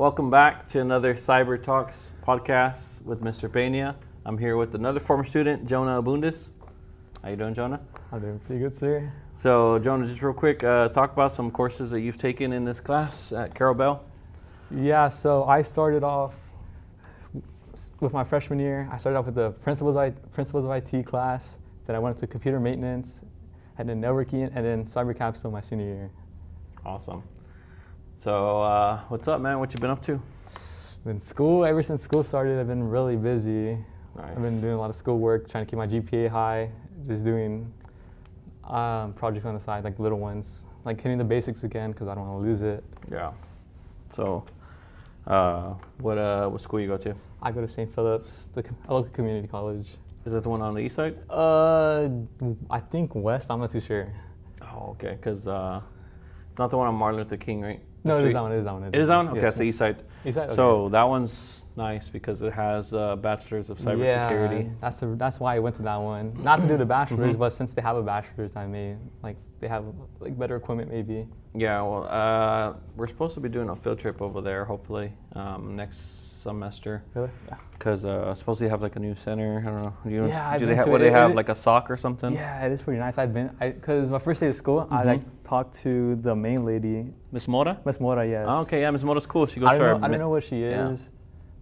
welcome back to another Cyber Talks podcast with Mr. Pena. I'm here with another former student, Jonah Abundis. How you doing, Jonah? I'm doing pretty good, sir. So, Jonah, just real quick, talk about some courses that you've taken in this class at Carroll Bell. Yeah, so I started off with my freshman year. I started off with the Principles of IT class. Then I went to computer maintenance, and then networking, and then cyber capstone my senior year. Awesome. So, what's up, man? What you been up to? In school, ever since school started, I've been really busy. Nice. I've been doing a lot of school work, trying to keep my GPA high, just doing projects on the side, like little ones, like hitting the basics again because I don't want to lose it. Yeah. So, what school you go to? I go to St. Philip's, a local community college. Is that the one on the east side? I think west, but I'm not too sure. Oh, okay. Because it's not the one on Martin Luther King, right? No, it is that one. It is that one? Okay, that's the east side. East side? Okay. So that one's nice because it has bachelor's of cybersecurity. Yeah, that's why I went to that one. Not to do the bachelor's, but since they have a bachelor's, they have like better equipment maybe. Yeah, well, we're supposed to be doing a field trip over there, hopefully, next semester. Really? Yeah. Because supposedly have like a new center. I don't know. Yeah, do they have like a SOC or something? Yeah, it is pretty nice. Because my first day of school, I talked to the main lady. Miss Mora? Miss Mora, yes. Oh, okay, yeah, Miss Mora's cool. She goes I don't know what she is,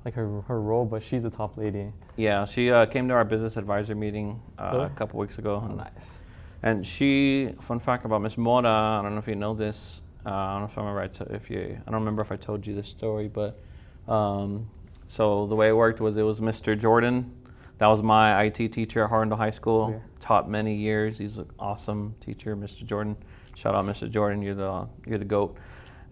like her role, but she's a top lady. Yeah, she came to our business advisor meeting a couple weeks ago. Oh, nice. And fun fact about Miss Mora, I don't know if you know this. I don't know if I remember. I don't remember if I told you this story, but so the way it worked was it was Mr. Jordan. That was my IT teacher at Harlandale High School. Yeah. Taught many years. He's an awesome teacher, Mr. Jordan. Shout out, Mr. Jordan. You're the GOAT.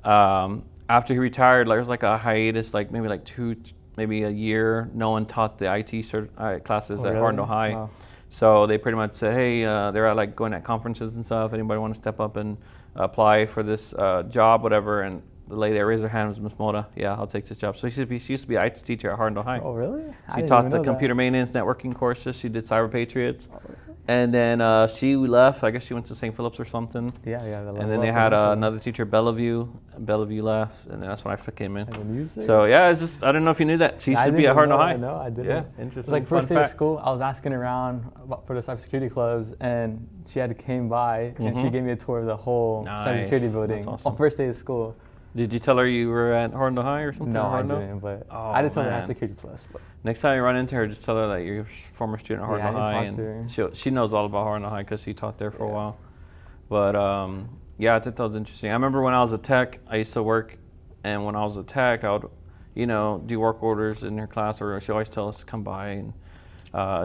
After he retired, there was like a hiatus, like maybe a year. No one taught the IT classes at Harlandale High. Wow. So they pretty much said, hey, they're like going at conferences and stuff. Anybody want to step up and apply for this job, whatever? And the lady that raised her hand was Miss Mora. Yeah, I'll take this job. So she used to be an IT teacher at Harlandale High. Oh, really? She taught the computer maintenance networking courses. She did Cyber Patriots. Oh, really? And then she left. I guess she went to St. Philip's or something. Yeah. And then they had another teacher, Bellevue. Bellevue left, and then that's when I came in. And music? So yeah, it's just, I don't know if you knew that. She used to be at Harlandale High. No, I didn't. Yeah, interesting. It was like first day of school, I was asking around for the cybersecurity clubs, and she came by, and she gave me a tour of the whole cybersecurity building on first day of school. Did you tell her you were at Harlandale High or something? No, I didn't, but I did tell her I had Security Plus. But. Next time you run into her, just tell her that you're a former student at Harlandale High. I didn't talk to her. She knows all about Harlandale High because she taught there for a while. But yeah, I think that was interesting. I remember when I was a tech, I used to work, and when I was a tech, I would, do work orders in her class, or she always tell us to come by, and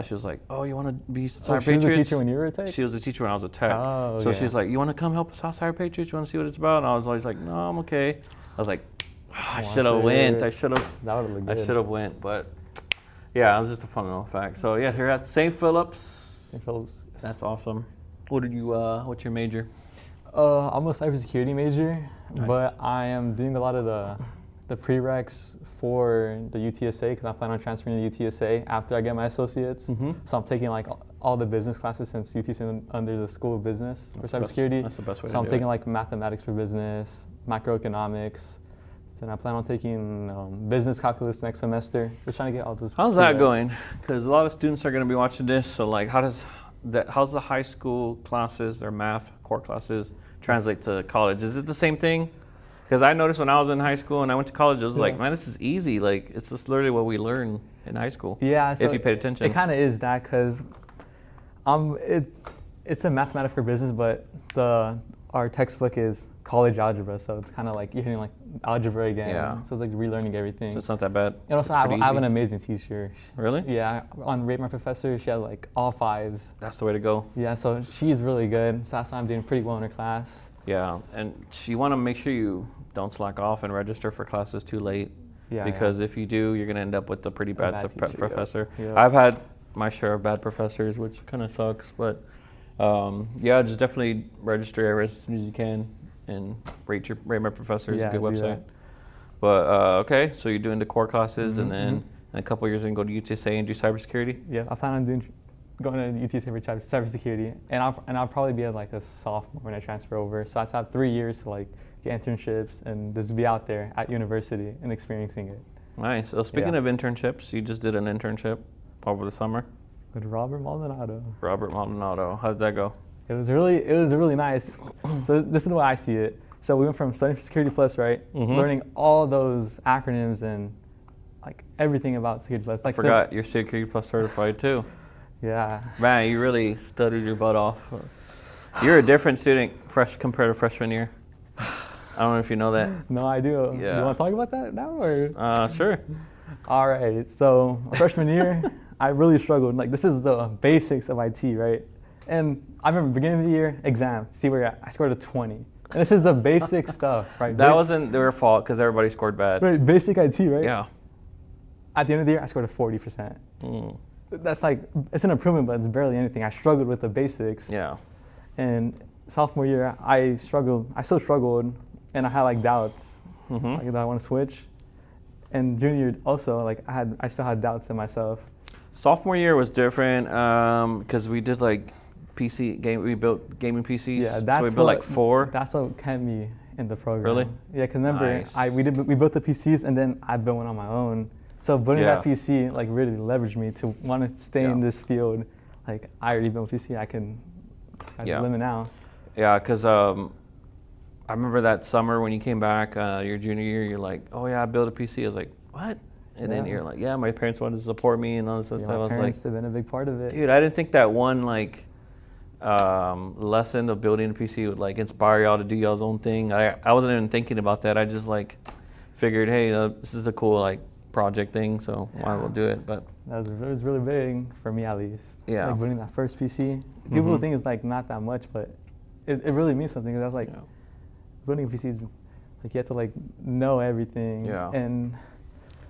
she was like, oh, you want to be Cyber Patriots? She was a teacher when you were a tech? She was a teacher when I was a tech. Oh, so she was like, you want to come help us out Cyber Patriots? You want to see what it's about? And I was always like, no, I'm okay. I was like, I should have went. I should have went, but yeah, it was just a fun little fact. So yeah, you're at St. Philip's. St. Philip's. That's awesome. What's your major? I'm a cybersecurity major, Nice. But I am doing a lot of the prereqs for the UTSA because I plan on transferring to UTSA after I get my associates. So I'm taking like all the business classes since UTSA under the School of Business for cybersecurity. That's the best way to do it. So I'm taking like mathematics for business, macroeconomics. Then I plan on taking business calculus next semester. We're trying to get all those. How's that going? Because a lot of students are going to be watching this. So like, how's the high school classes or math core classes translate to college? Is it the same thing? Because I noticed when I was in high school and I went to college, I was like, man, this is easy. Like, it's just literally what we learn in high school. Yeah. So if you paid attention. It kind of is that because it's a mathematics for business, but our textbook is college algebra, so it's kind of like you're hitting like algebra again. Yeah. So it's like relearning everything. So it's not that bad. And also, I have an amazing teacher. Really? Yeah. On Rate My Professor, she has like all 5s. That's the way to go. Yeah. So she's really good. So that's why I'm doing pretty well in her class. Yeah, and you want to make sure you don't slack off and register for classes too late. Yeah. Because if you do, you're gonna end up with a pretty bad professor. Yeah. I've had my share of bad professors, which kind of sucks, but yeah, just definitely register as soon as you can and rate My Professor is a good website. But okay, so you're doing the core classes, and then in a couple of years you can go to UTSA and do cybersecurity. Yeah, I plan on going to UTSA for cybersecurity, and I'll probably be like a sophomore when I transfer over. So I have 3 years to like get internships, and just be out there at university and experiencing it. Nice. So speaking of internships, you just did an internship over the summer. With Robert Maldonado. Robert Maldonado. How did that go? It was really nice. So this is the way I see it. So we went from studying for Security Plus, right? Learning all those acronyms and like everything about Security Plus. Like I forgot you're Security Plus certified too. Yeah. Man, you really studied your butt off. You're a different student compared to freshman year. I don't know if you know that. No, I do. Yeah. You want to talk about that now, or? Sure. All right. So freshman year, I really struggled. Like this is the basics of IT, right? And I remember beginning of the year exam. See where you're at. I scored a 20. And this is the basic stuff, right? That wasn't their fault because everybody scored bad. Right, basic IT, right? Yeah. At the end of the year, I scored a 40%. That's like, it's an improvement, but it's barely anything. I struggled with the basics. Yeah. And sophomore year, I still struggled, and I had like doubts, like that I want to switch. And junior year also, like I still had doubts in myself. Sophomore year was different because we did like we built gaming PCs. Yeah, that's so we built like 4. That's what kept me in the program. Really? Yeah, because remember, Nice. we built the PCs, and then I built one on my own. So building that PC like really leveraged me to want to stay in this field. Like I already built a PC, I can sky's the limit now. Yeah, because I remember that summer when you came back your junior year, you're like, oh yeah, I built a PC. I was like, what? And then you're like, yeah, my parents wanted to support me and all this stuff. My I was parents like, have been a big part of it. dude, I didn't think that one like lesson of building a PC would like inspire y'all to do y'all's own thing. I wasn't even thinking about that. I just like figured, hey, this is a cool like project thing, so might as well do it. But it was really big for me, at least. Yeah. Like building that first PC. People think it's like not that much, but it really means something. Cause I was like, building a PC is like you have to like know everything. Yeah. And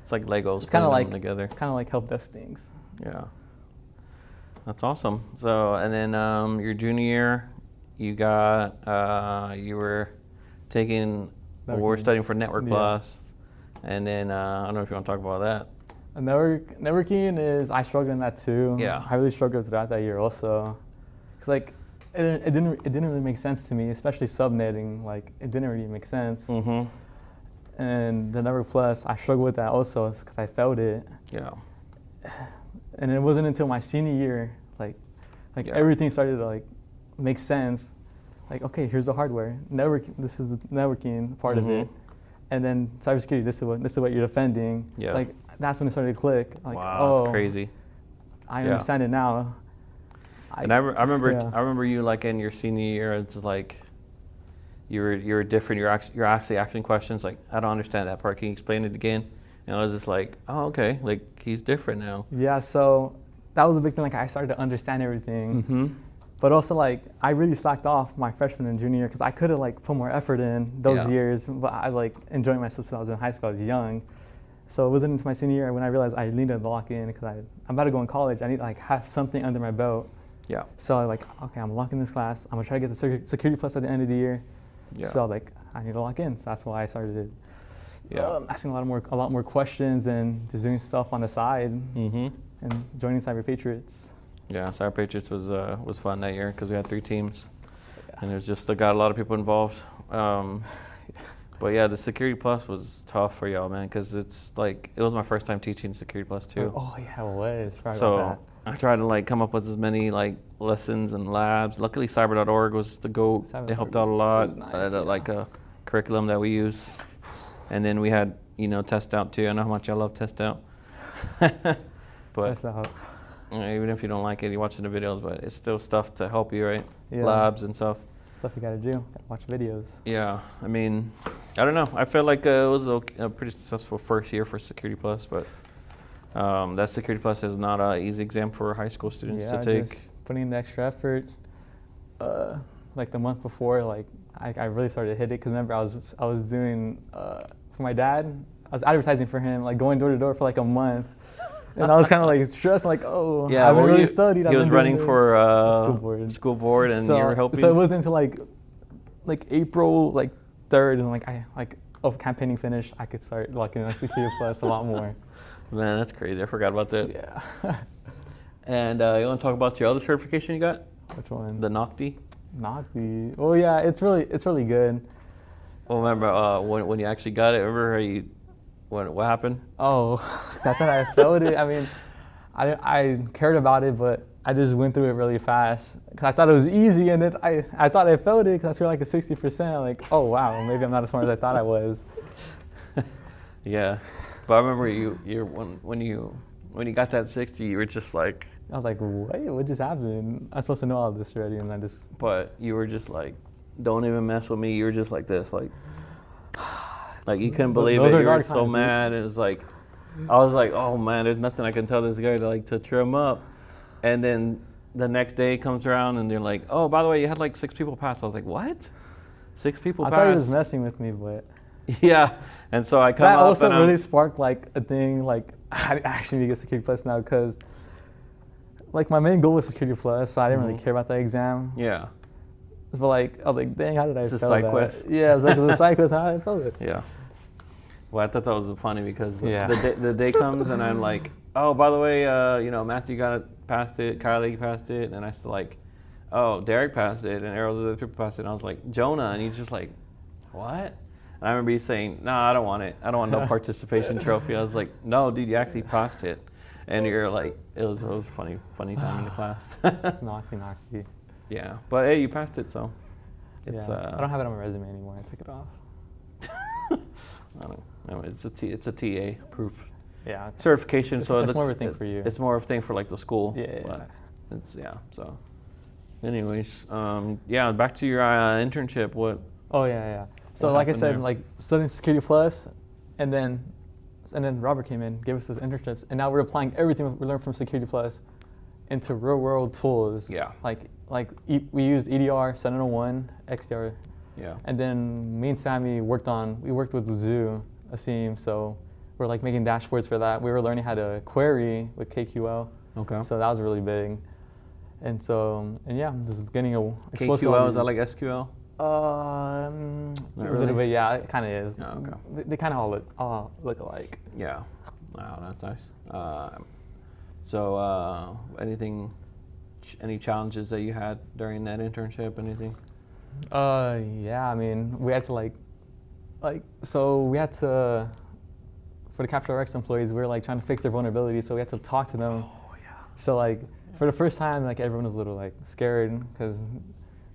it's like Legos. it's kind of like together. Kind of like help desk things. Yeah. That's awesome. So, and then your junior year, you were taking, we're studying for Network Plus. And then, I don't know if you want to talk about that. Networking is, I struggled in that too. Yeah. I really struggled throughout that year also. Cause like, it didn't really make sense to me, especially subnetting. Like, it didn't really make sense. And the Network Plus, I struggled with that also because I failed it. Yeah. And it wasn't until my senior year, like everything started to like make sense. Like, okay, here's the hardware. This is the networking part of it. And then cybersecurity, this is what you're defending. Yeah. It's like, that's when it started to click. Like, wow, that's crazy. I understand it now. And I remember you like in your senior year, it's like you were different. You're actually asking questions like, I don't understand that part. Can you explain it again? And I was just like, oh, okay, like he's different now. Yeah, so that was a big thing. Like I started to understand everything. But also like I really slacked off my freshman and junior year because I could have like put more effort in those years. But I like enjoying myself since I was in high school. I was young. So it wasn't until my senior year when I realized I needed to lock in because I'm about to go in college. I need to like have something under my belt. Yeah. So I like, okay, I'm locking this class. I'm gonna try to get the Security Plus at the end of the year. Yeah. So like, I need to lock in. So that's why I started asking a lot more questions and just doing stuff on the side and joining Cyber Patriots. Yeah, Cyber Patriots was fun that year because we had 3 teams, and it was got a lot of people involved. But yeah, the Security Plus was tough for y'all, man, because it's like it was my first time teaching Security Plus too. Oh yeah, it was. Forgot so about I tried to like come up with as many like lessons and labs. Luckily, cyber.org was the GOAT. They helped out a lot. Nice, like a curriculum that we use, and then we had test out too. I know how much I love test out. But test out. Even if you don't like it, you're watching the videos, but it's still stuff to help you, right? Yeah. Labs and stuff. Stuff you gotta do. Gotta watch videos. Yeah, I mean, I don't know. I feel like it was a pretty successful first year for Security Plus, but that Security Plus is not an easy exam for high school students to take. Just putting in the extra effort. Like the month before, like I really started to hit it because remember I was doing for my dad. I was advertising for him, like going door to door for like a month. And I was kind of like stressed, like, oh, I haven't really studied. He was running for school board, and so, you were helping. So it wasn't until like April 3rd, and like campaigning finished, I could start locking in Security Plus a lot more. Man, that's crazy. I forgot about that. Yeah. And you want to talk about your other certification you got? Which one? The NOCTI. NOCTI. Oh yeah, it's really good. Well, remember when you actually got it? Remember how what happened? Oh, not that I felt it. I mean, I cared about it, but I just went through it really fast. Cause I thought it was easy, and then I thought I failed it because I scored like a 60%. Like, oh wow, maybe I'm not as smart as I thought I was. Yeah, but I remember when you got that 60, you were just like. I was like, wait, what just happened? I'm supposed to know all this already, and I just. But you were just like, don't even mess with me. You were just like this, like you couldn't believe it. You were so mad. It was like, I was like, oh man, there's nothing I can tell this guy to cheer him up. And then the next day comes around and they're like, oh, by the way, you had like 6 people pass. I was like, what? 6 people pass? I thought he was messing with me, but. Yeah, and so I come that up also and really sparked like a thing. Like I actually need to get Security Plus now because. Like my main goal was Security Plus, so I didn't really care about the exam. Yeah. But like, I was like, dang, how did I fail that? It's a side quest. Yeah, it was like the side quest, how did I fail it? Yeah. Well, I thought that was funny because the day comes and I'm like, oh, by the way, Matthew passed it, Kylie passed it, and I still like, oh, Derek passed it, and Errol's other people passed it, and I was like, Jonah, and he's just like, what? And I remember you saying, no, I don't want it. I don't want no participation trophy. I was like, no, dude, you actually passed it. And you're like, it was a funny time in the class. Knocky. Yeah, but hey, you passed it, so it's. Yeah. I don't have it on my resume anymore. I took it off. I don't know. It's a TA proof. Yeah. Certification. So it's more of a thing for you. It's more of a thing for like the school. Yeah. It's So, anyways, back to your internship. What? Oh yeah. So like I said, there? like studying Security Plus, and then Robert came in, gave us those internships, and now we're applying everything we learned from Security Plus into real world tools. Yeah. We used EDR 701, XDR. Yeah. And then me and Sammy worked with Zoo, Asim, so we're like making dashboards for that. We were learning how to query with KQL. Okay. So that was really big. And this is getting KQL, is that like SQL? A little bit, yeah, it kind of is. Oh, okay. They kind of all look alike. Yeah. Wow, that's nice. Any challenges that you had during that internship? Anything? Yeah, I mean, we had to for the Capital X employees, we were like trying to fix their vulnerabilities, so we had to talk to them. Oh, yeah. So like, for the first time, like everyone was a little like scared because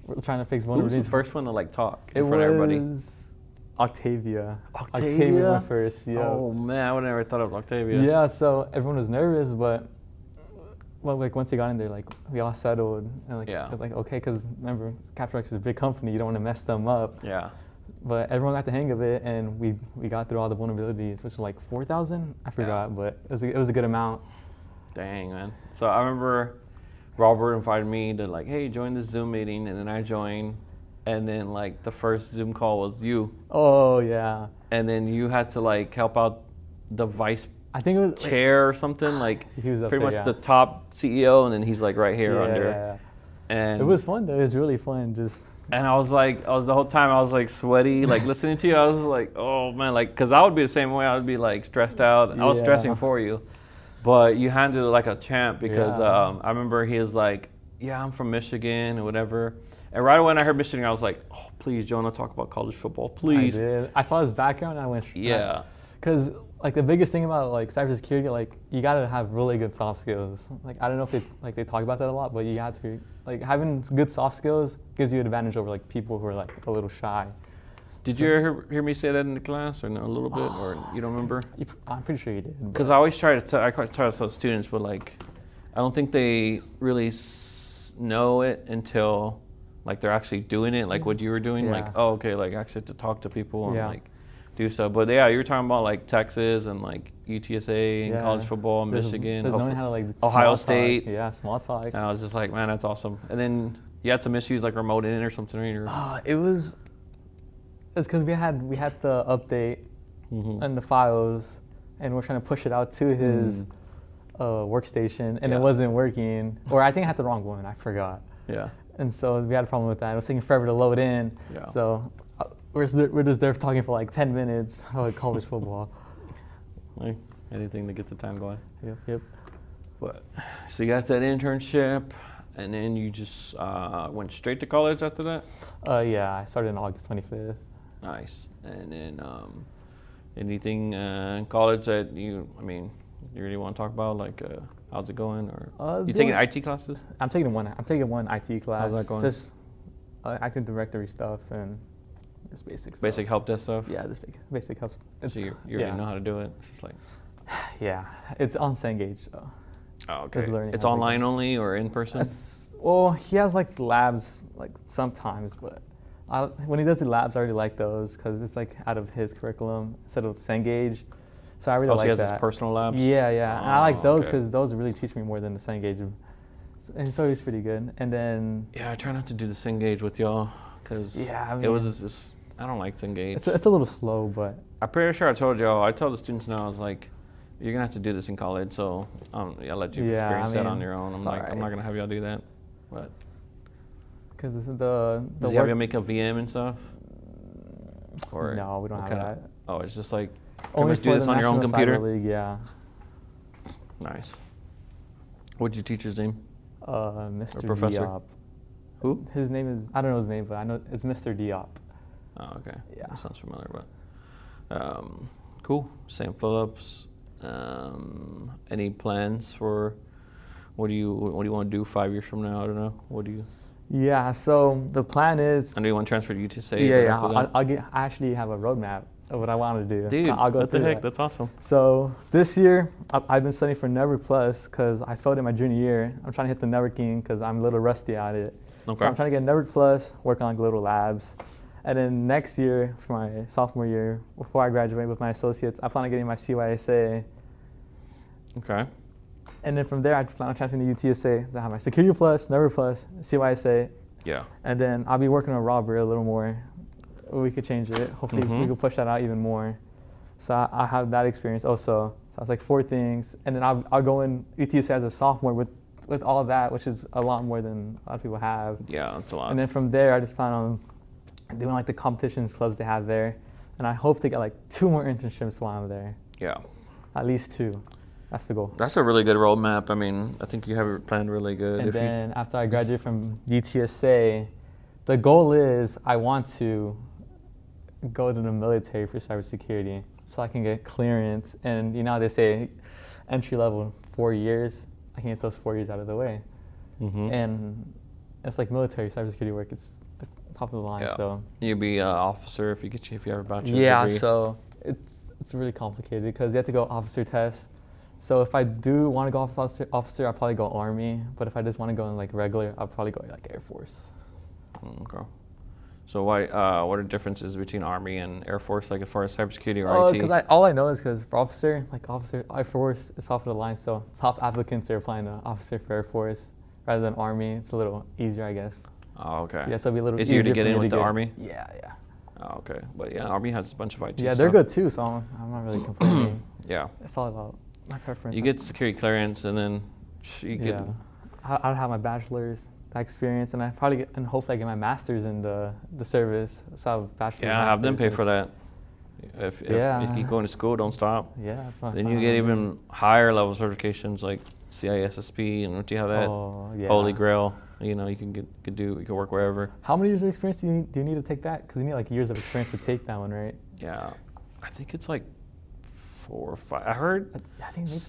we're trying to fix vulnerabilities. Who was the first one to like talk in front of everybody? It was Octavia. Octavia went first, yeah. Oh man, I would never thought it was Octavia. Yeah, so everyone was nervous, but like once he got in there, like we all settled, and like it was like okay, because remember, Capital X is a big company, you don't want to mess them up. Yeah. But everyone got the hang of it, and we got through all the vulnerabilities, which was like 4,000. I forgot, but it was a good amount. Dang, man. So I remember Robert invited me to like, hey, join this Zoom meeting, and then I joined, and then like the first Zoom call was you. Oh yeah. And then you had to like help out the vice. I think it was chair or something, like he was pretty much the top CEO, and then he's like right here under. Yeah. And it was fun though. It was really fun. And I was the whole time I was like sweaty, like listening to you. I was like, oh man, like, cause I would be the same way. I would be like stressed out. I was stressing for you, but you handled it like a champ because I remember he was like, yeah, I'm from Michigan or whatever. And right when I heard Michigan, I was like, oh, please, Jonah, talk about college football, please. I did. I saw his background and I went, yeah. Because like the biggest thing about like cybersecurity, like you gotta have really good soft skills. Like I don't know if they talk about that a lot, but you have to be like having good soft skills gives you an advantage over like people who are like a little shy. Did you ever hear me say that in the class, or no, a little bit, or you don't remember? I'm pretty sure you did. Because I always try to tell students, but like, I don't think they really know it until like they're actually doing it, like what you were doing. Like, oh, okay, like actually have to talk to people and like do stuff. But yeah, you were talking about like Texas and like UTSA and college football, Michigan, knowing how to like Ohio State. Yeah, small talk. And I was just like, man, that's awesome. And then you had some issues like remote in or something. It's because we had the update and the files, and we're trying to push it out to his workstation, and it wasn't working. Or I think I had the wrong one. I forgot. Yeah. And so we had a problem with that. It was taking forever to load in. Yeah. So we're just there talking for like 10 minutes about college football. Like anything to get the time going. Yep. But so you got that internship, and then you just went straight to college after that? Yeah, I started on August 25th. Nice. And then anything in college that you really want to talk about? Like, how's it going? Or you taking IT classes? I'm taking one IT class. How's that going? Just Active Directory stuff and just basic stuff. Basic help desk stuff? Yeah, just basic help. So you already know how to do it? It's just like... Yeah, it's on Cengage, so. Oh, okay. It's online only or in person? Well, he has like labs like sometimes, but when he does the labs, I already like those because it's like out of his curriculum instead of Cengage. So I really like that. So he has his personal labs? Yeah. And I like those because okay. those really teach me more than the Cengage. And it's always pretty good. And then... Yeah, I try not to do the Cengage with y'all because it was just... I don't like Cengage. It's a little slow, but... I'm pretty sure I told y'all. I tell the students now, I was like, you're going to have to do this in college, so I'll let you experience that on your own. I'm like, I'm not going to have y'all do that. But because the does he have you make a VM and stuff? Or no, we don't have that. Oh, it's just like only do this on your own computer? League, yeah. Nice. What'd your teacher's name? Mr. Or professor? Diop. Who? His name is, I don't know his name, but I know it's Mr. Diop. Oh, okay. Yeah. That sounds familiar, but cool. Sam Phillips. Any plans for what do you want to do 5 years from now? I don't know. What do you? Yeah. So the plan is. And do you want to transfer to UTSA? Yeah. I actually have a roadmap of what I want to do. Dude, so I'll go what the through heck? that. That's awesome. So this year I've been studying for Network Plus because I failed in my junior year. I'm trying to hit the networking because I'm a little rusty at it. Okay. So I'm trying to get Network Plus, work on like little labs. And then next year, for my sophomore year, before I graduate with my associates, I plan on getting my CYSA. Okay. And then from there, I plan on transferring to UTSA. I have my Security Plus, Network Plus, CYSA. Yeah. And then I'll be working on Robbery a little more. We could change it. Hopefully, we could push that out even more. So I have that experience also. So it's like 4 things. And then I'll go in UTSA as a sophomore with all that, which is a lot more than a lot of people have. Yeah, that's a lot. And then from there, I just plan on doing like the competitions clubs they have there, and I hope to get like 2 more internships while I'm there. Yeah. At least 2. That's the goal. That's a really good roadmap. I mean, I think you have it planned really good. And then after I graduate from UTSA, the goal is I want to go to the military for cybersecurity so I can get clearance. And you know how they say entry level 4 years, I can get those 4 years out of the way. And it's like military cybersecurity work. It's top of the line. Yeah. So you'd be an officer if you have a bachelor's degree. Yeah, so it's really complicated because you have to go officer test. So if I do want to go officer, I'll probably go Army. But if I just want to go in like regular, I'll probably go like Air Force. Okay. So what are the differences between Army and Air Force, like as far as cybersecurity or IT? Because all I know is because for officer, Air Force is top of the line. So top applicants are applying to officer for Air Force rather than Army. It's a little easier, I guess. Oh, okay. Yeah, so it'll be a little easier easier to get in with the Army? Yeah. Oh, okay. But yeah, Army has a bunch of IT Yeah, stuff. they're good too, so I'm not really complaining. Yeah. It's all about my preference. You get security clearance and then you get... Yeah. I'll have my bachelor's, that experience, and hopefully I get my master's in the service. So I have bachelor's. Yeah, have them pay for that. If you keep going to school, don't stop. Yeah, that's my Then you get even higher level certifications like CISSP, and once you have that, Holy Grail, you know, you can work wherever. How many years of experience do you need to take that? Because you need like years of experience to take that one, right? Yeah, I think it's like 4 or 5. I heard.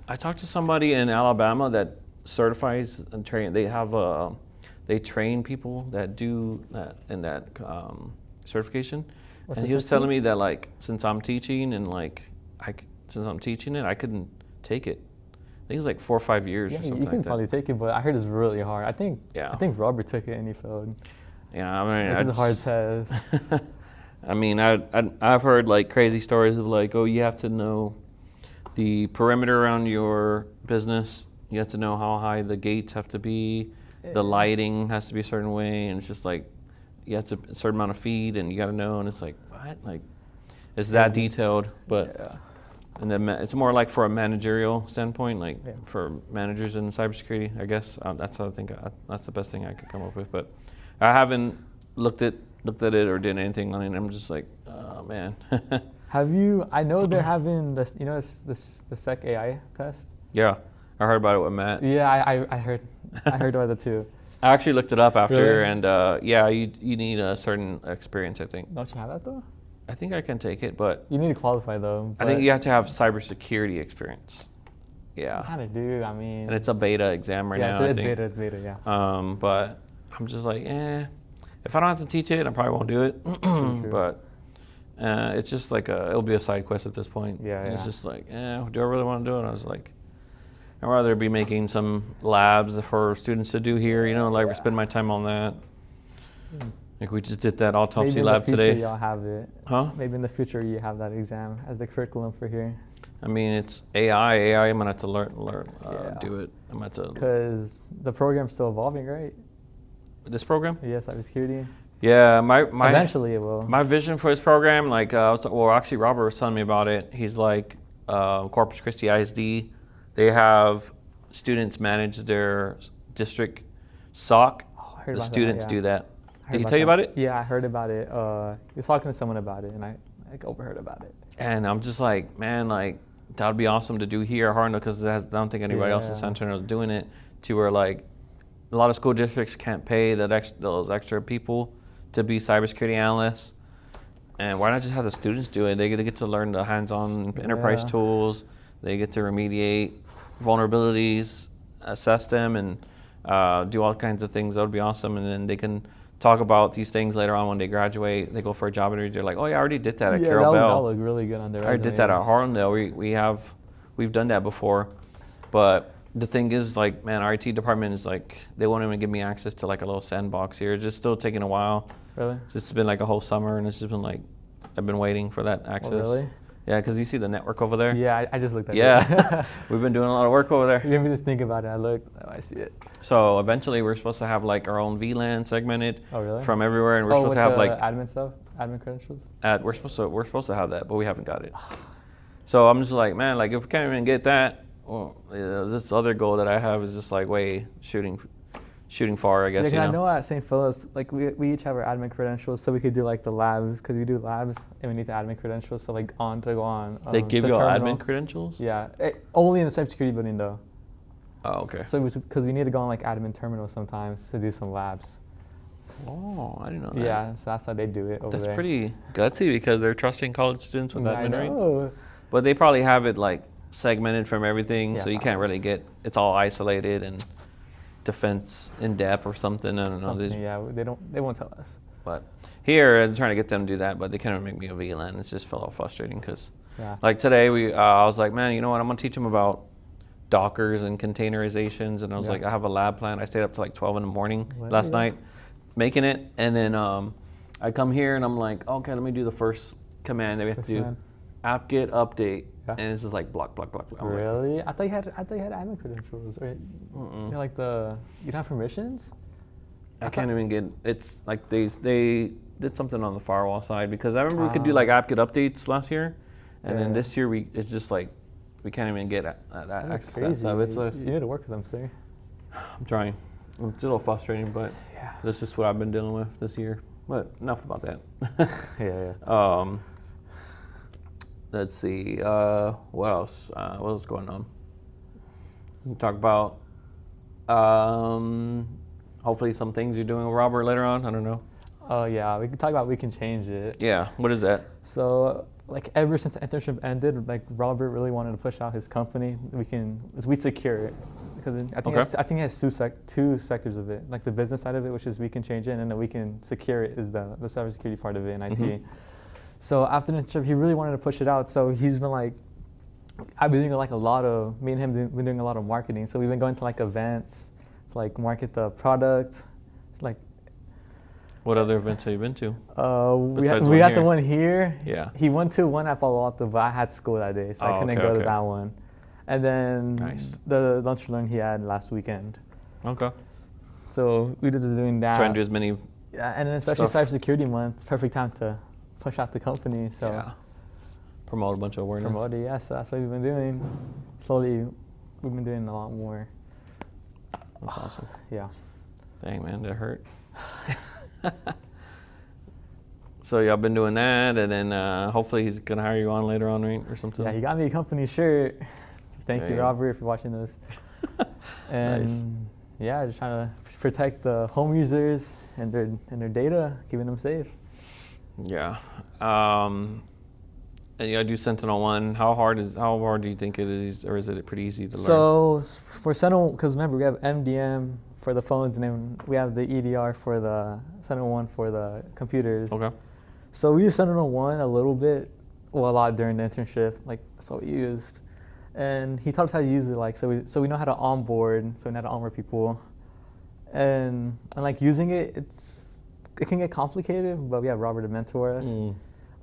I talked to somebody in Alabama that certifies and train. They have they train people that do that in that certification. And he was telling me that like since I'm teaching and since I'm teaching it, I couldn't take it. I think it's like 4 or 5 years or something like that. You can probably take it, but I heard it's really hard. I think Robert took it and he failed. Yeah, I mean, it's a hard test. I mean, I've heard like crazy stories of like, oh, you have to know the perimeter around your business. You have to know how high the gates have to be. The lighting has to be a certain way, and it's just like you have to a certain amount of feet, and you got to know. And it's like, what? Like, it's that detailed, but and then it's more like for a managerial standpoint, like for managers in cybersecurity. I guess that's how I think that's the best thing I could come up with. But I haven't looked at it or did anything on it. I'm just like, oh man. Have you? I know they're having this. You know, the Sec AI test. Yeah, I heard about it with Matt. Yeah, I heard about it too. I actually looked it up after, Really? and you need a certain experience, I think. Don't you have that though? I think I can take it, but You need to qualify though. I think you have to have cybersecurity experience. You Yeah. kind of do. I mean, And it's a beta exam right now. it's I think. It's beta, yeah. But I'm just like, if I don't have to teach it, I probably won't do it. True. But it's just like it'll be a side quest at this point. Yeah, And It's yeah. just like, do I really want to do it? I was like, I'd rather be making some labs for students to do here, like spend my time on that. Like we just did that autopsy Maybe lab in the future today. y'all have it. Huh? Maybe in the future you have that exam as the curriculum for here. I mean, it's AI. I'm gonna have to learn, Yeah. do it. I'm gonna have to. Because the program's still evolving, right? This program? Yeah, cybersecurity. Yeah, my Eventually it will. my vision for this program, like, actually Robert was telling me about it. He's like, Corpus Christi ISD, they have students manage their district SOC. Oh, I heard The about students that, do that. I heard Did he tell you about it? Yeah, I heard about it. He was talking to someone about it, and I overheard about it. And I'm just like, man, like that would be awesome to do here at Hartnell because I don't think anybody else in Yeah. San Antonio is doing it. To where like a lot of school districts can't pay those extra people to be cybersecurity analysts. And why not just have the students do it? They get to learn the hands-on enterprise Yeah. tools. They get to remediate vulnerabilities, assess them, and do all kinds of things. That would be awesome. And then they can talk about these things later on when they graduate. They go for a job interview. They're like, oh yeah, I already did that at Carroll Bell. That would look really good on their I did that at Harlandale. We've done that before, but the thing is, like, man, our IT department is like, they won't even give me access to like a little sandbox here. It's just still taking a while. Really? It's been like a whole summer, and it's just been like, I've been waiting for that access. Oh, really? Yeah, because you see the network over there. Yeah, I just looked at it. Yeah, we've been doing a lot of work over there. You made me just think about it. I looked. Oh, I see it. So eventually, we're supposed to have like our own VLAN segmented Oh, really? from everywhere, and we're supposed with to have the like admin stuff, admin credentials. we're supposed to have that, but we haven't got it. So I'm just like, man, like if we can't even get that, well, this other goal that I have is just like way shooting far, I guess. Yeah, 'cause I know at St. Philip's, like we each have our admin credentials, so we could do like the labs, because we do labs and we need the admin credentials. So like to go on. They give the you all terminal. admin credentials? Yeah, only in the cybersecurity building though. Oh, okay. So because we need to go on like admin terminal sometimes to do some labs. Oh, I didn't know that. Yeah, so that's how they do it over That's there. pretty gutsy because they're trusting college students with I admin rates. know. But they probably have it like segmented from everything, Yeah, so you can't really it's all isolated and defense in depth or something. I don't know. Something, yeah, they won't tell us. But here, I'm trying to get them to do that, but they can't make me a VLAN. It's just felt frustrating because, Yeah. like today, I was like, man, you know what? I'm gonna teach them about Dockers and containerizations, and I was Yeah. like, I have a lab plan. I stayed up to like 12 in the morning Well, last yeah. night, making it, and then I come here and I'm like, okay, let me do the first command that we have First to do, command. apt-get update, Yeah. and it's just like block. I'm like, Really? I thought you had admin credentials, right? mm-mm. You're like you don't have permissions? I can't even get. It's like they did something on the firewall side because I remember we could do like apt-get updates last year, and then Yeah. this year it's just like we can't even get that That's access to crazy. that stuff. It's You need to work with them, sir. I'm trying. It's a little frustrating, but Yeah. that's just what I've been dealing with this year. But enough about that. Yeah. Let's see. What else? What else is going on? We can talk about hopefully some things you're doing with Robert later on. I don't know. Oh yeah, we can talk about we can change it. Yeah. What is that? So like ever since the internship ended, like Robert really wanted to push out his company. We secure it because I think Okay. I think it has two sectors of it, like the business side of it, which is we can change it, and then we can secure it is the cybersecurity part of it in IT. Mhm. So after the internship, he really wanted to push it out. So he's been like, I've been doing like me and him been doing a lot of marketing. So we've been going to like events to like market the product, like. What other events have you been to? We one had here. the one here. Yeah. He went to one at Palo Alto, but I had school that day, so I Oh, couldn't okay, go to okay. that one. And then Nice. the lunch and learn he had last weekend. Okay. So we did doing that. Trying to do as many. Yeah, and then especially stuff. cybersecurity month, perfect time to push out the company. So Yeah. Promote a bunch of awareness. promote it, yeah. So that's what we've been doing. Slowly, we've been doing a lot more. That's awesome. Yeah. Dang, man, that hurt. So y'all been doing that, and then hopefully he's gonna hire you on later on, right, or something. Yeah, he got me a company shirt. Thank There you, you go. Robert, if you're watching this. And Nice. yeah, just trying to protect the home users and their data, keeping them safe. Yeah. And you gotta do Sentinel-1. How hard do you think it is, or is it pretty easy to learn? So for Sentinel, because remember we have MDM for the phones, and then we have the EDR for the Sentinel-1 for the computers. Okay. So we used Sentinel-1 a little bit, well, a lot during the internship. Like, that's what we used. And he taught us how to use it. Like, so we know how to onboard. So we know how to onboard people. And like using it, it can get complicated, but we have Robert to mentor us.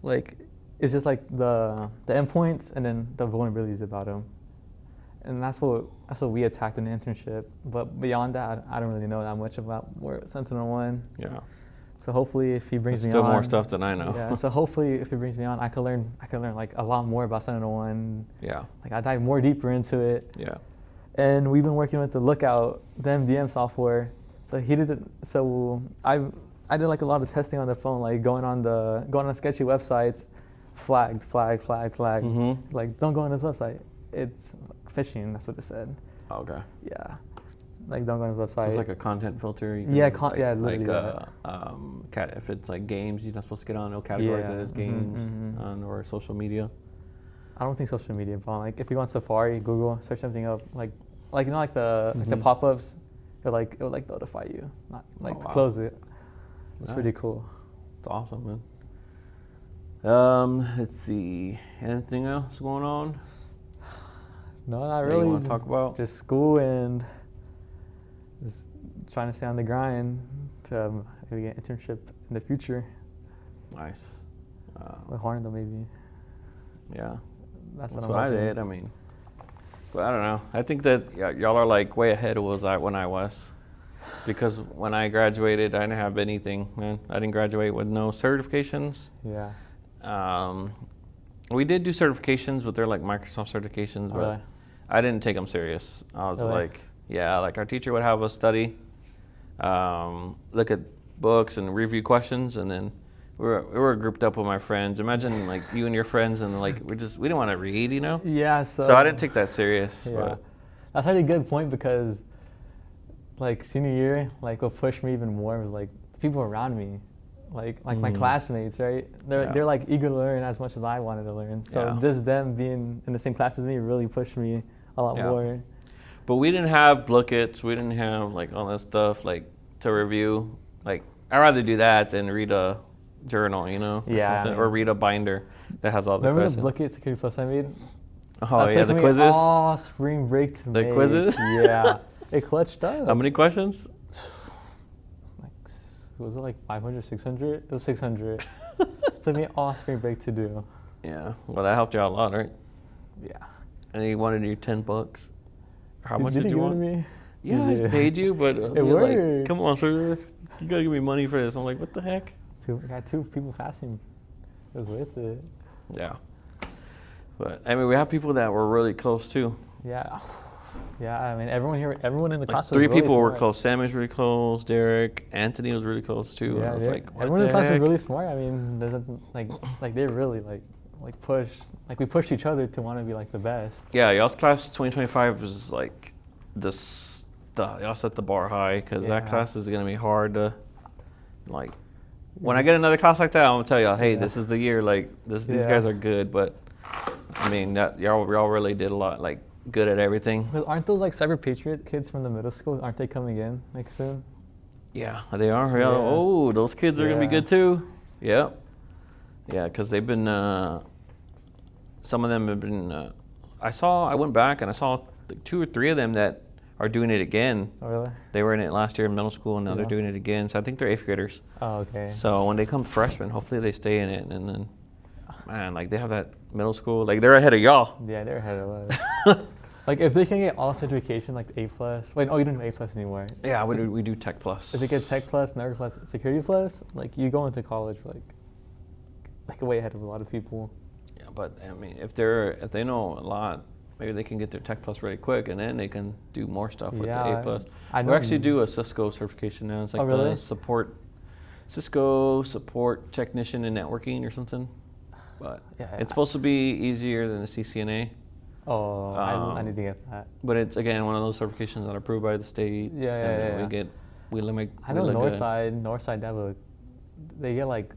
Like, it's just like the endpoints and then the vulnerabilities about them. And that's what we attacked in the internship. But beyond that, I don't really know that much about Sentinel-1. Yeah. So hopefully, if he brings me still on, more stuff than I know. Yeah. So hopefully, if he brings me on, I can learn like a lot more about Sentinel-1. Yeah. Like I dive more deeper into it. Yeah. And we've been working with the Lookout, the MDM software. So he did it. So I did like a lot of testing on the phone, like going on sketchy websites, flag. Mm-hmm. Like, don't go on this website. It's phishing. That's what it said. Okay. Yeah. Like, don't go on this website. So it's like a content filter. Literally. If it's like games, you're not supposed to get on. It'll categorize it as games or social media. I don't think social media, but like if you go on Safari, Google, search something up, like you know, like the pop-ups, it would like notify you, not like to close it. It's pretty cool. It's awesome, man. Let's see. Anything else going on? No, not that really. You want to talk about? Just school and just trying to stay on the grind to maybe get an internship in the future. Nice. With Hornado, maybe. Yeah. That's what I did. I mean, but I don't know. I think that y'all are like way ahead of when I was. Because when I graduated, I didn't have anything, man. I didn't graduate with no certifications. Yeah. We did do certifications, but they're like Microsoft certifications, but really? I didn't take them serious. I was really? like, like our teacher would have us study, look at books and review questions, and then we were grouped up with my friends. Imagine like you and your friends, and like we didn't want to read, you know? Yeah. So I didn't take that serious. Yeah. But. That's actually a good point, because like senior year, like what pushed me even more was like the people around me, like my classmates, right? They're like eager to learn as much as I wanted to learn. So just them being in the same class as me really pushed me a lot more. But we didn't have bookets. We didn't have like all that stuff like to review. Like I'd rather do that than read a journal, you know, or read a binder that has all the questions. Remember the Bookit Security Plus I made? Oh that yeah, the quizzes. Oh, spring break to make. The quizzes. Yeah, it clutched up. How many questions? Like, was it like 500, 600? It was 600. It took me all spring break to do. Yeah, well that helped you out a lot, right? Yeah. And you wanted your $10. How much did you want? Me? Yeah, I paid you, but it worked. Like, come on, sir, you gotta give me money for this. I'm like, what the heck? I got 2 people passing. It was worth it. Yeah. But I mean, we have people that were really close too. Yeah. Yeah, I mean, everyone in the class was 3 really people were smart. close. Sam was really close. Derek, Anthony was really close too. Yeah, I was like, what everyone in the the class heck? was really smart. I mean, like they really like pushed. Like we pushed each other to want to be like the best. Yeah, y'all's class 2025 was like y'all set the bar high, because that class is gonna be hard to like. When I get another class like that, I'm gonna tell y'all, hey, this is the year. Like these guys are good, but I mean, y'all really did a lot, like good at everything. But aren't those like Cyber Patriot kids from the middle school? Aren't they coming in like soon? Yeah, they are. Yeah. Oh, those kids are gonna be good too. Yeah, yeah, because they've been. Some of them have been. I went back and I saw 2 or 3 of them that are doing it again. Oh, really? They were in it last year in middle school, and now they're doing it again. So I think they're 8th graders. Oh, okay. So when they come freshmen, hopefully they stay in it, and then, man, like they have that middle school, like they're ahead of y'all. Yeah, they're ahead of us. Like if they can get all certification, like A+. Wait, you don't do A+ anymore. Yeah, we do Tech Plus. If they get Tech Plus, Network Plus, Security Plus, like you go into college like way ahead of a lot of people. Yeah, but I mean, if they know a lot, maybe they can get their Tech Plus really quick, and then they can do more stuff with the A+. We actually do a Cisco certification now. It's like the Cisco support technician in networking or something. But it's supposed to be easier than the CCNA. Oh, I need to get that. But it's again one of those certifications that are approved by the state. Yeah. We limit. I know Northside. They get like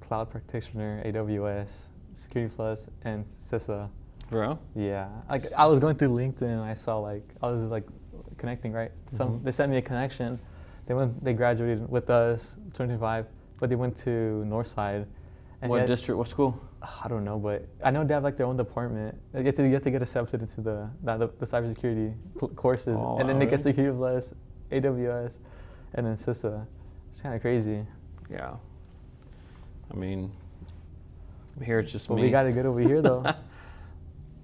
cloud practitioner, AWS, Security Plus, and CISA. Bro? Yeah, like I was going through LinkedIn and I saw like I was like connecting, right? They sent me a connection. They graduated with us 25, but they went to Northside. And What district? What school? I don't know, but I know they have like their own department. You have to get accepted into the cybersecurity courses, Oh, and then wow, they get really? Security Plus, AWS, and then CISA. It's kind of crazy. Yeah. I mean, here it's just But me. we got it good over here though.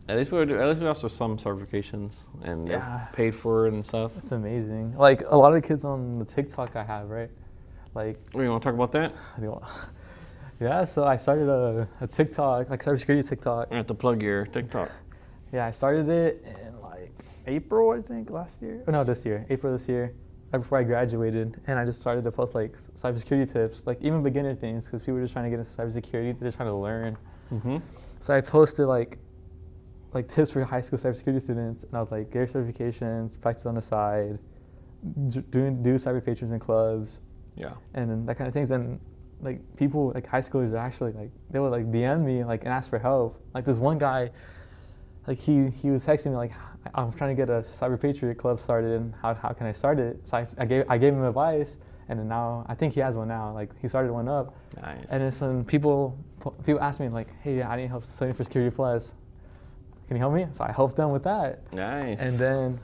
At least we also some certifications and Yeah. they're paid for it and stuff. It's amazing. Like a lot of the kids on the TikTok I have, right? Like, What, you want to talk about that? yeah. So I started a TikTok, like cybersecurity TikTok. You have to plug your TikTok. Yeah, I started it in like April, I think, last year. Oh no, this year, April this year, right before I graduated, and I just started to post like cybersecurity tips, like even beginner things, because people were just trying to get into cybersecurity, they're just trying to learn. Mm-hmm. So I posted like tips for high school cybersecurity students, and I was like, get your certifications, practice on the side, do cyber patrons in clubs, Yeah. and then that kind of things. And like people, like high schoolers, are actually like they would like DM me like and ask for help. Like this one guy, like he was texting me like, I'm trying to get a cyber patriot club started, and how can I start it? So I gave him advice, and then now I think he has one now. Like he started one up, Nice. and then some people ask me like, hey, I need help studying for Security Plus. Can you help me? So I helped them with that. Nice. And then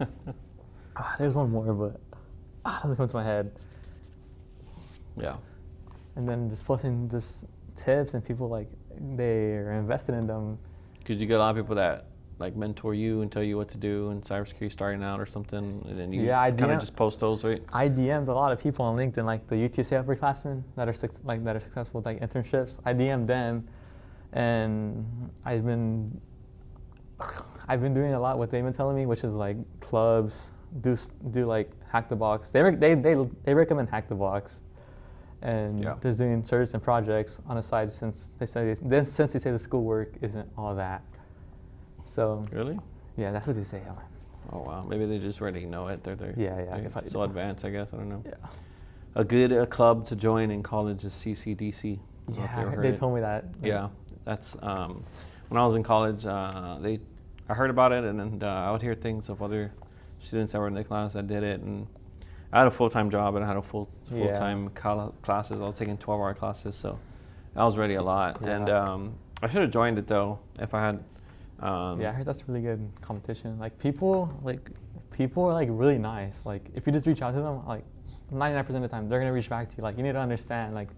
there's one more, but it doesn't come to my head. Yeah. And then just posting just tips, and people like they're invested in them. Because you get a lot of people that like mentor you and tell you what to do in cybersecurity starting out or something, and then you kind of just post those, right? I DM'd a lot of people on LinkedIn, like the UTSA upperclassmen that are successful with like internships. I DM'd them, and I've been doing a lot what they've been telling me, which is like clubs, do like Hack the Box. They recommend Hack the Box, and just doing certs and projects on the side since they say the schoolwork isn't all that. So Really? yeah, that's what they say. Oh wow, maybe they just already know it. They're Yeah. so advanced, I guess. I don't know. Yeah. A good club to join in college is CCDC. Yeah, they told me that. Yeah, that's when I was in college. I heard about it, and then I would hear things of other students that were in the class that did it, and I had a full-time job and I had a full-time classes. I was taking 12-hour classes, so that was really a lot. Yeah. And I should have joined it though if I had. Yeah, I heard that's really good competition. Like people are like really nice. Like if you just reach out to them, like 99% of the time they're gonna reach back to you. Like you need to understand, like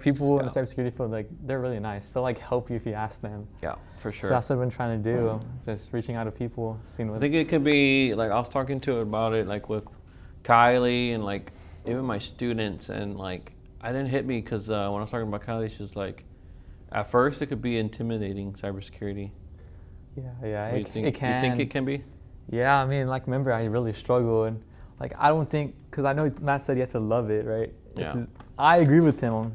people in the cybersecurity field, like they're really nice. They'll like help you if you ask them. Yeah, for sure. So that's what I've been trying to do, just reaching out to people, seeing what. I think it could be like I was talking to her about it, like with Kylie and like even my students, and like I didn't hit me because when I was talking about Kylie, she was like, at first it could be intimidating, cybersecurity. Yeah, it can. You think it can be? Yeah, I mean, like remember I really struggled. Like I don't think, because I know Matt said you have to love it, right? Yeah. I agree with him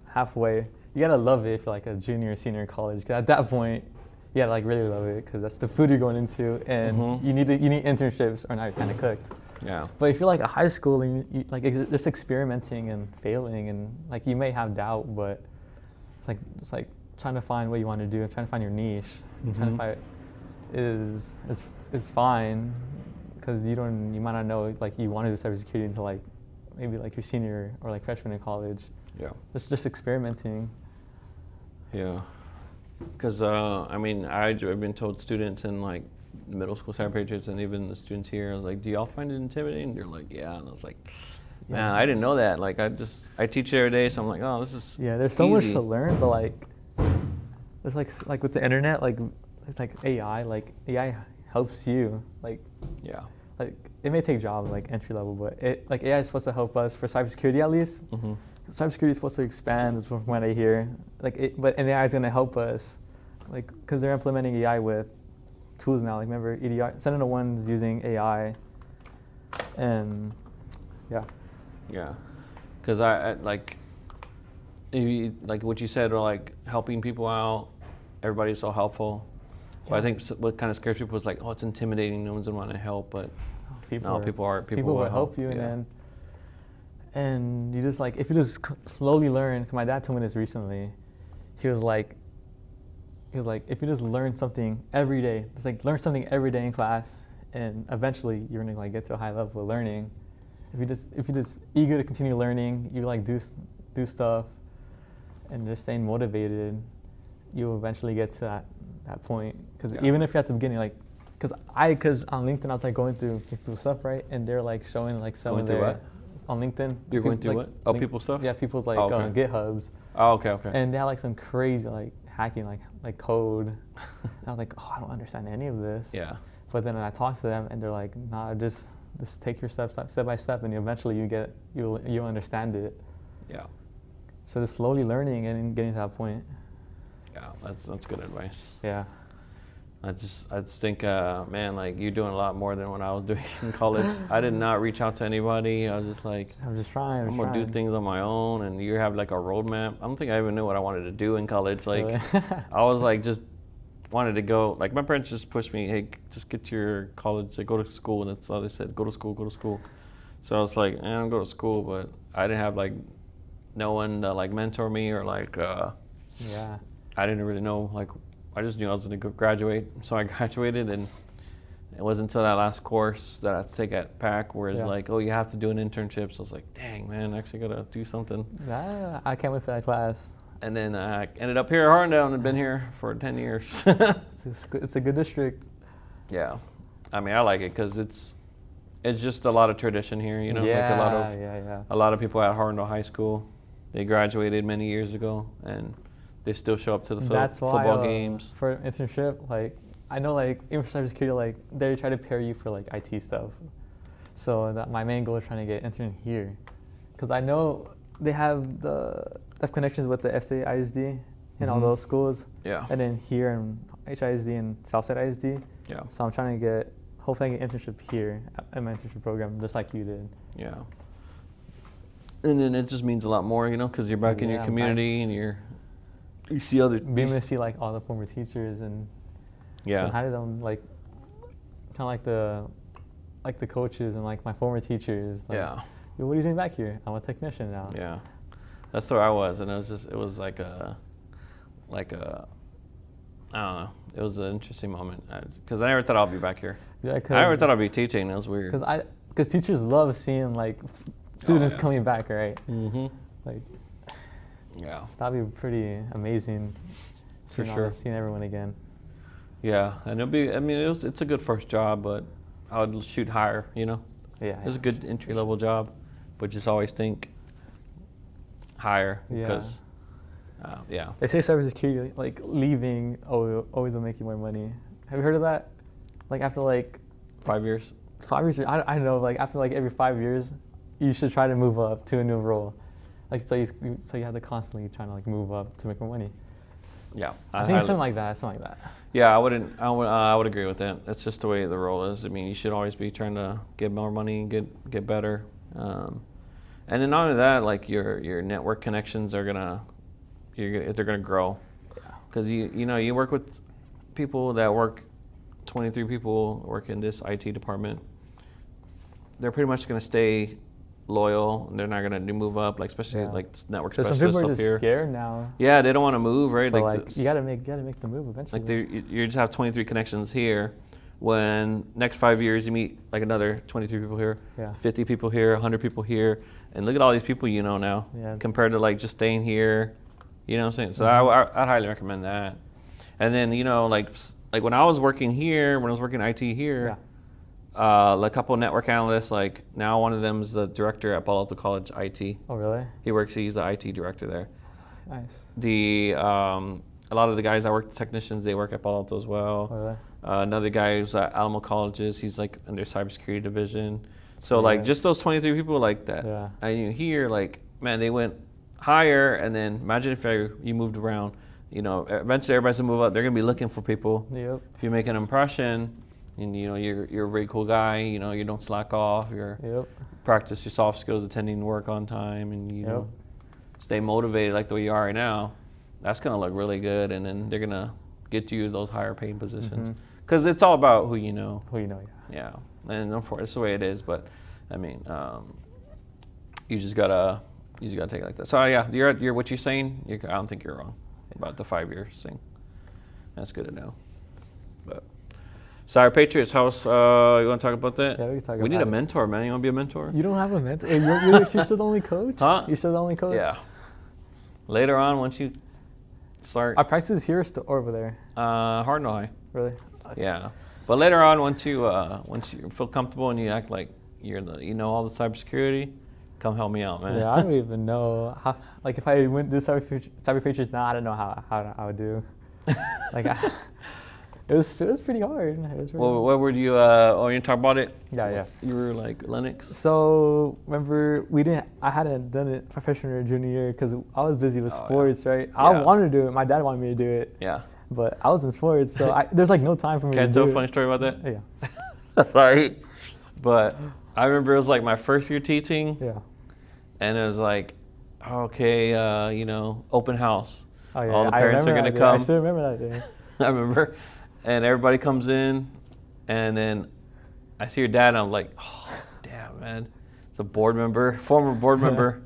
halfway. You gotta love it if you're like a junior or senior in college, because at that point you gotta like really love it, because that's the food you're going into, and you need internships, or now you're kind of cooked. Yeah. But if you're like a high school and you like just experimenting and failing, and like you may have doubt, but it's like trying to find what you want to do, trying to find your niche, trying to find is fine, because you might not know like you want to do cybersecurity until like maybe like your senior or like freshman in college. Yeah. It's just experimenting. Yeah. Because I mean, I've been told students in like middle school cyber patriots, and even the students here, I was like, do y'all find it intimidating? They're like, yeah. And I was like, man, I didn't know that. Like I teach every day, so I'm like, oh, this is there's so much to learn, but like there's like with the internet, like there's like AI, like AI helps you, like it may take jobs like entry level, but like AI is supposed to help us for cybersecurity at least. Cybersecurity is supposed to expand, from what I hear. But AI is going to help us, like because they're implementing AI with tools now. Like remember EDR, Sentinel-1's using AI, and yeah. Because I like what you said, or like helping people out. Everybody's so helpful. So I think what kind of scares people is like, oh, it's intimidating. No one's gonna want to help, but people will help you, And you just like, if you just slowly learn, 'cause my dad told me this recently, he was like, if you just learn something every day, just like learn something every day in class, and eventually you're gonna like get to a high level of learning. If you're just eager to continue learning, you like do stuff, and just staying motivated, you'll eventually get to that point. Because even if you're at the beginning, like, because on LinkedIn I was like going through people's stuff, right, and they're like showing like some of their what? On LinkedIn. You're going through like, what? Oh, people's stuff? Yeah, people's like okay. GitHubs. Oh, okay. And they had like some crazy like hacking like code. And I was like, oh, I don't understand any of this. Yeah. But then I talked to them and they're like, nah, just take your step by step, and eventually you'll understand it. Yeah. So just slowly learning and getting to that point. Yeah, that's good advice. Yeah. I just think, man, like you're doing a lot more than what I was doing in college. I did not reach out to anybody. I was just like, I'm just trying. I'm gonna do things on my own, and you have like a roadmap. I don't think I even knew what I wanted to do in college. Like, Really? I was like just wanted to go. Like my parents just pushed me, hey, just get to your college, like, go to school, and that's all they said. Go to school. So I was like, I'm go to school, but I didn't have like no one to like mentor me or like. Yeah. I didn't really know, like, I just knew I was going to graduate. So I graduated, and it wasn't until that last course that I had to take at PAC where it's like, oh, you have to do an internship. So I was like, dang, man, I actually got to do something. Yeah, I can't wait for that class. And then I ended up here at Harlandale and been here for 10 years. It's a good district. Yeah. I mean, I like it because it's just a lot of tradition here, you know? Yeah, like a lot of people at Harlandale High School, they graduated many years ago, and they still show up to the football games. For internship, like I know, like even for cybersecurity, like they try to pair you for like IT stuff. So my main goal is trying to get intern here, because I know they have connections with the SA ISD and all those schools. Yeah. And then here in HISD and Southside ISD. Yeah. So I'm trying to hopefully I get internship here at my internship program, just like you did. Yeah. And then it just means a lot more, you know, because you're back in your community and you see other. Being able to see like all the former teachers and. Yeah. So how did them like, kind of like the coaches and like my former teachers. Like, yeah. What are you doing back here? I'm a technician now. Yeah. That's where I was, and it was like a, I don't know. It was an interesting moment because I never thought I'd be back here. Yeah, I never thought I'd be teaching. It was weird. Because teachers love seeing like students coming back, right? Mm-hmm. Like. Yeah. So that'd be pretty amazing. For sure. Seeing everyone again. Yeah, and it's a good first job, but I would shoot higher, you know? Yeah. It's a good entry-level job, but just always think higher because, yeah. They say cybersecurity, like leaving always will make you more money. Have you heard of that? Like after like 5 years? 5 years, I don't know, like after like every 5 years, you should try to move up to a new role. Like so you have to constantly trying to like move up to make more money. Yeah, I think it's something like that. Yeah, I would agree with that. That's just the way the role is. I mean, you should always be trying to get more money, get better, and then not only that, like your network connections they're gonna grow, because you work with people that work 23 people work in this IT department. They're pretty much gonna stay loyal, and they're not gonna move up, like especially like network specialists some people are up just here. Scared now. Yeah, they don't want to move, right? But like you gotta make the move eventually. Like you just have 23 connections here. When next 5 years you meet like another 23 people here, 50 people here, 100 people here, and look at all these people you know now compared to like just staying here. You know what I'm saying? So I'd highly recommend that. And then like when I was working here, when I was working IT here. A couple of network analysts, like now one of them is the director at Palo Alto College IT. Oh, really? He's the IT director there. Nice. A lot of the guys I work, the technicians, they work at Palo Alto as well. Oh, really? Another guy who's at Alamo Colleges, he's like in their cybersecurity division. So like just those 23 people like that. Yeah. And you hear like, man, they went higher, and then imagine if you moved around. Eventually everybody's gonna move up. They're gonna be looking for people. Yep. If you make an impression. And you're a very cool guy. You don't slack off. Practice your soft skills, attending work on time, and stay motivated like the way you are right now. That's gonna look really good, and then they're gonna get you those higher paid positions. Because it's all about who you know. Who you know, yeah. And it's the way it is. But I mean, you just gotta take it like that. So yeah, you're what you're saying. I don't think you're wrong about the 5 years thing. That's good to know. But Cyber Patriots House, you want to talk about that? Yeah, we can talk about it. We need a mentor, man. You want to be a mentor? You don't have a mentor? You're still the only coach? Huh? You're still the only coach? Yeah. Later on, once you start. Our practice is here or over there? Hardin High. Really? Yeah. But later on, once you feel comfortable and you act like you know all the cybersecurity, come help me out, man. Yeah, I don't even know how. Like, if I went to Cyber Patriots now, I don't know how I would do. Like, it was pretty hard. What were you? Oh, you talk about it? Yeah. You were like Linux. So remember, I hadn't done it freshman or junior year because I was busy with sports, right? Yeah. I wanted to do it. My dad wanted me to do it. Yeah. But I was in sports, so there's like no time for me to do it. Can I tell a funny story about that? Yeah. Sorry, but I remember it was like my first year teaching. Yeah. And it was like, okay, open house. Oh yeah. All the parents are gonna come. I still remember that day. I remember. And everybody comes in, and then I see your dad, and I'm like, oh, damn, man. It's a former board member.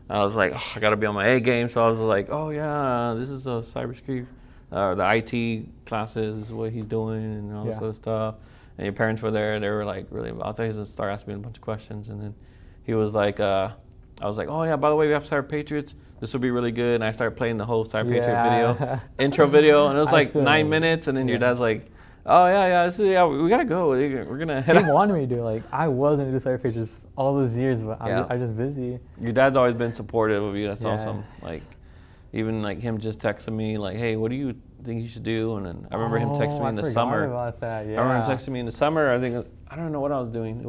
I was like, I got to be on my A game. So I was like, oh, yeah, this is a cybersecurity, the IT classes, this is what he's doing, and all this other stuff. And your parents were there, and they were like really about that. He just started asking me a bunch of questions. And then he was like, I was like, oh, yeah, by the way, we have Cyber Patriots. This will be really good. And I started playing the whole Cyber Patriot video, intro video. And it was like 9 minutes. And then your dad's like, oh, yeah, we got to go. We're going to head out. He wanted me to do it. Like, I wasn't into Cyber Patriots all those years, but I was just busy. Your dad's always been supportive of you. That's awesome. Like, even like him just texting me, like, hey, what do you think you should do? And then I remember him texting me in the summer. About that, yeah. I remember him texting me in the summer. I don't know what I was doing.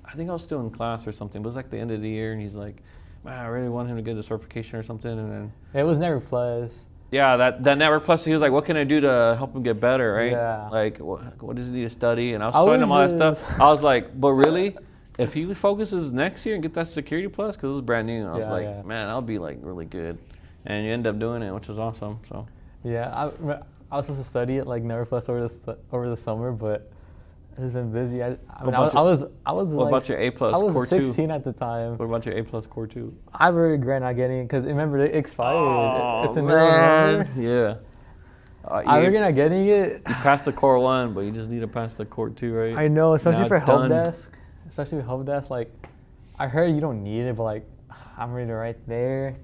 I think I was still in class or something. It was like the end of the year, and he's like, man, I really want him to get a certification or something. And then it was Network Plus. Yeah, that Network Plus. He was like, what can I do to help him get better, right? Yeah. Like, what does he need to study? And I was showing him all that stuff. I was like, but really, if he focuses next year and get that Security Plus, because it was brand new, I was like, man, that'll be like really good. And you end up doing it, which was awesome. So. Yeah, I was supposed to study it like Network Plus over the summer, but I've just been busy. I was what about your A plus? I was Core 16 2? At the time. What about your A plus Core 2? I regret not getting it because remember it expired. Oh, it's in November. Yeah. I regret not getting it. You passed the Core 1, but you just need to pass the Core 2, right? I know, especially for help desk. Especially with help desk, like I heard you don't need it, but like I'm ready right there.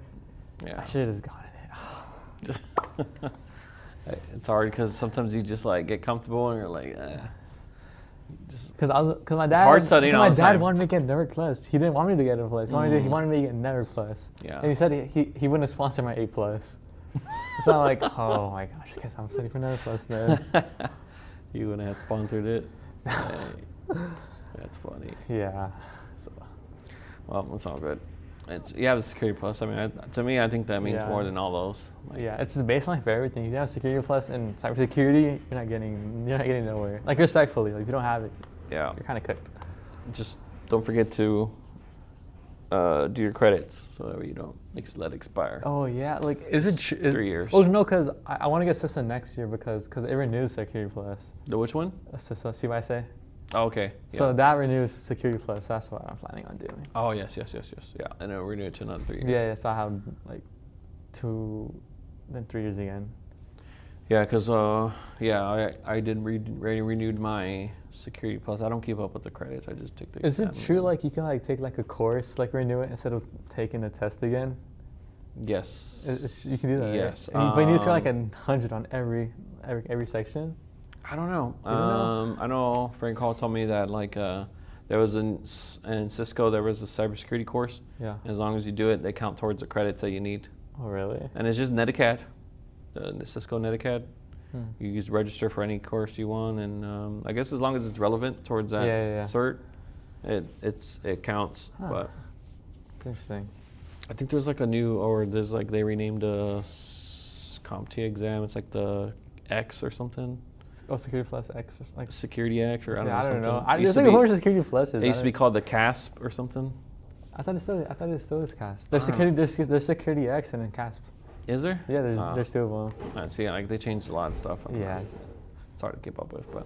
Yeah. I should have just gotten it. It's hard because sometimes you just like get comfortable and you're like, Because my dad, hard studying all my the dad time. wanted me to get Network Plus. He didn't want me to get a plus. He wanted me to get Network Plus. Yeah. And he said he wouldn't sponsor my A plus. So I'm like, oh my gosh, I guess I'm studying for Network Plus then. You wouldn't have sponsored it. That's funny. Yeah. So, well, it's all good. You have a Security Plus. I mean, to me, I think that means more than all those. Like, yeah, it's the baseline for everything. If you have Security Plus and Cybersecurity, you're not getting nowhere. Like respectfully, like if you don't have it, you're kind of cooked. Just don't forget to do your credits so that you don't let it expire. Oh yeah, like is 3 years? Oh no, because I want to get CISA next year because it renews Security Plus. The which one? CISA, see what I say? Oh, okay. Yeah. So that renews Security Plus. That's what I'm planning on doing. Oh yes. Yeah, and it'll renew it to another 3 years. Yeah. So I have like 3 years again. Yeah, because I did renewed my Security Plus. I don't keep up with the credits. I just take the. Is it true like you can like take like a course like renew it instead of taking the test again? Yes. You can do that. Yes. Right? But you need to get like 100 on every section. I don't know. You don't know? I know Frank Hall told me that like there was in Cisco there was a cybersecurity course. Yeah. As long as you do it, they count towards the credits that you need. Oh really? And it's just Netacad, the Cisco Netacad. You just register for any course you want, and I guess as long as it's relevant towards that cert, it counts. Huh. But it's interesting. I think there's like there's like they renamed a CompTIA exam. It's like the X or something. Oh, Security Plus X, or like Security X, or I don't know. I just think of Security Plus. It used to be called the CASP or something. I thought it still is CASP. There's Security X and then CASP. Is there? Yeah, there's two of them. I see. Like they changed a lot of stuff. Yes. It's hard to keep up with, but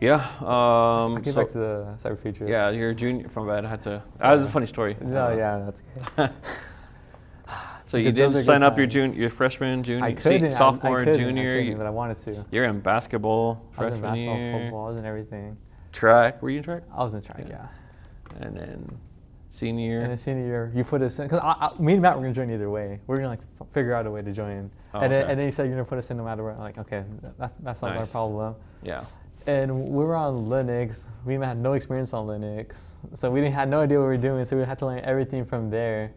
Yeah. I'll get back to the cyber futures. Yeah, you're a junior. From bad, I had to. That was a funny story. No, yeah, that's okay. So you didn't sign up your freshman, junior, I couldn't, sophomore, I couldn't, junior. I couldn't, but I wanted to. You're in basketball, I was in freshman basketball, year. football, I was in everything. Track. Were you in track? I was in track, yeah. And then senior year. And then senior year, you put us in, because me and Matt were gonna join either way. We're gonna like figure out a way to join. Oh, and okay. then you said you're gonna put us in no matter what. I'm like, okay, that's not our Nice. problem. Yeah. And we were on Linux. We had no experience on Linux, so we had no idea what we were doing. So we had to learn everything from there.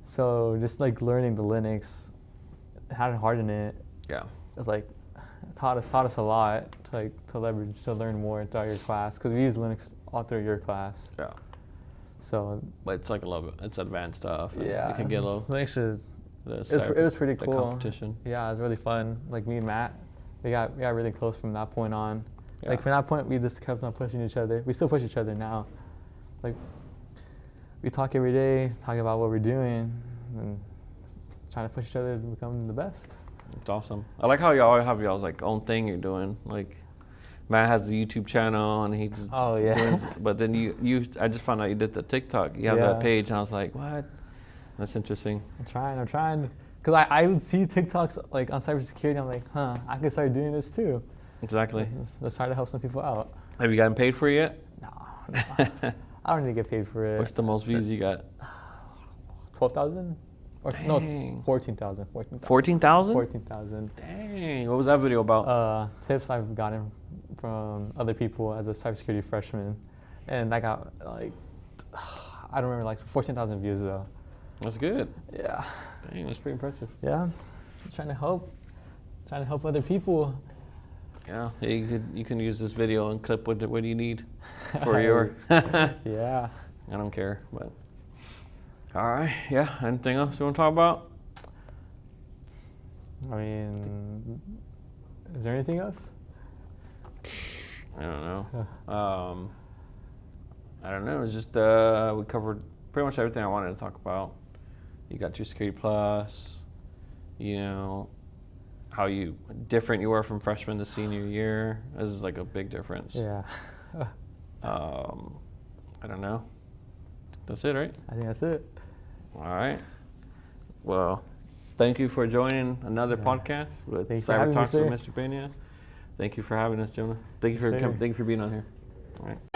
So just like learning the Linux, how to harden it, Yeah. it's like taught us a lot to leverage to learn more throughout your class, because we use Linux all through your class. Yeah. So But it's like a little bit. It's advanced stuff. And yeah, it can get a little. Linux is It it was pretty the cool. competition. Yeah, it was really fun. Like me and Matt, we got really close from that point on. Yeah. Like from that point, we just kept on pushing each other. We still push each other now. Like we talk every day, talk about what we're doing, and trying to push each other to become the best. It's awesome. I like how y'all have y'all's like own thing you're doing. Like Matt has the YouTube channel and he's Oh, yeah. doing, but then you I just found out you did the TikTok. You have Yeah. that page and I was like, what? That's interesting. I'm trying. Because I would see TikToks like on cybersecurity. I'm like, I could start doing this too. Exactly. Let's try to help some people out. Have you gotten paid for it yet? No. I don't need to get paid for it. What's the most views you got? 12,000? Or no, Dang. 14,000. 14,000? 14,000. Dang. What was that video about? Tips I've gotten from other people as a cybersecurity freshman, and I got like I don't remember, like 14,000 views though. That's good. Yeah. Dang, that's pretty impressive. Yeah. Trying to help other people. Yeah, you can use this video and clip what do you need for your. Yeah. I don't care, but. All right. Yeah. Anything else you want to talk about? I mean, is there anything else? I don't know. I don't know. It's just we covered pretty much everything I wanted to talk about. You got your Security Plus. You know how different you were from freshman to senior year. This is like a big difference. Yeah. I don't know. That's it, right? I think that's it. All right. Well, thank you for joining another podcast with Thanks for Cyber having me, Talks with sir. Mr. Pena. Thank you for having us, Jonah. Thank you Yes, for sir. thank you for being on here. All right.